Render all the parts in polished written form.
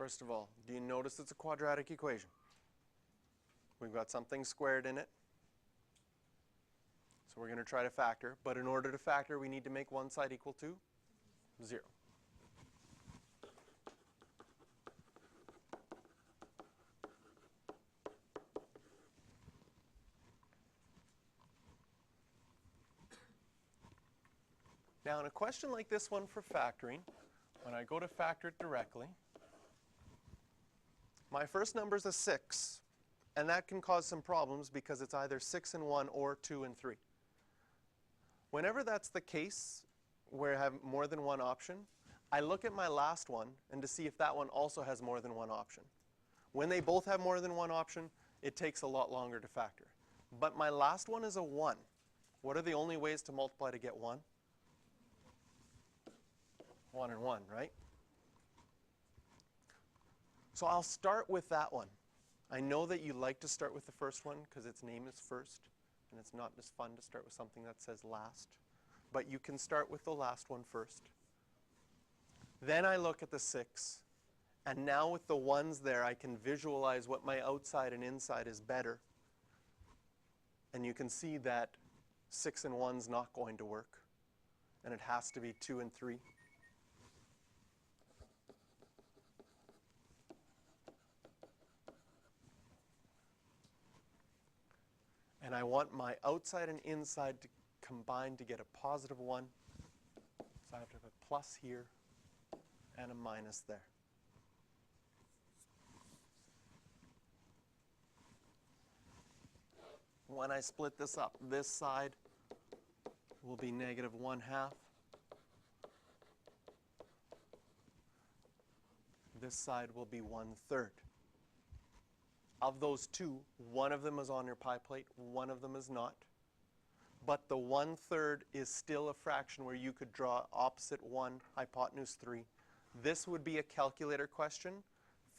First of all, do you notice it's a quadratic equation? We've got something squared in it. So we're going to try to factor. But in order to factor, we need to make one side equal to 0. Now, in a question like this one for factoring, when I go to factor it directly, my first number is a 6, and that can cause some problems because it's either 6 and 1 or 2 and 3. Whenever that's the case, where I have more than one option, I look at my last one and to see if that one also has more than one option. When they both have more than one option, it takes a lot longer to factor. But my last one is a 1. What are the only ways to multiply to get 1? 1 and 1, right? So I'll start with that one. I know that you like to start with the first one because its name is first, and it's not as fun to start with something that says last. But you can start with the last one first. Then I look at the 6, and now with the 1s there, I can visualize what my outside and inside is better. And you can see that 6 and 1's not going to work, and it has to be 2 and 3. And I want my outside and inside to combine to get a positive 1. So I have to have a plus here and a minus there. When I split this up, this side will be negative 1/2. This side will be 1/3. Of those two, one of them is on your pie plate, one of them is not. But the 1/3 is still a fraction where you could draw opposite 1, hypotenuse 3. This would be a calculator question.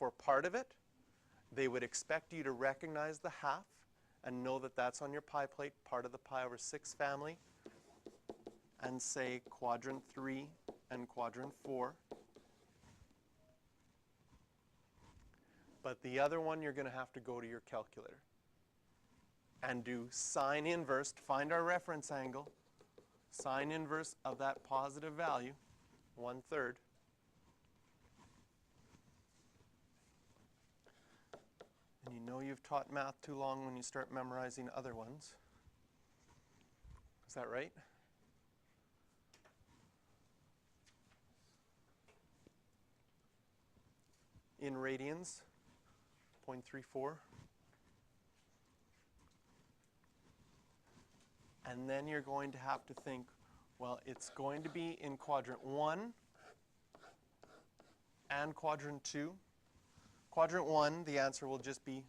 For part of it, they would expect you to recognize the half and know that that's on your pie plate, part of the pi over 6 family, and say quadrant 3 and quadrant 4. But the other one, you're going to have to go to your calculator and do sine inverse to find our reference angle, sine inverse of that positive value, 1/3. And you know you've taught math too long when you start memorizing other ones. Is that right? In radians, 0.34. And then you're going to have to think, well, it's going to be in quadrant 1 and quadrant 2. Quadrant 1, the answer will just be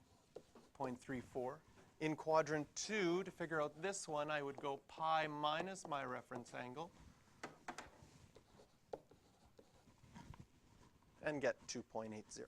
0.34. In quadrant 2, to figure out this one, I would go pi minus my reference angle and get 2.80.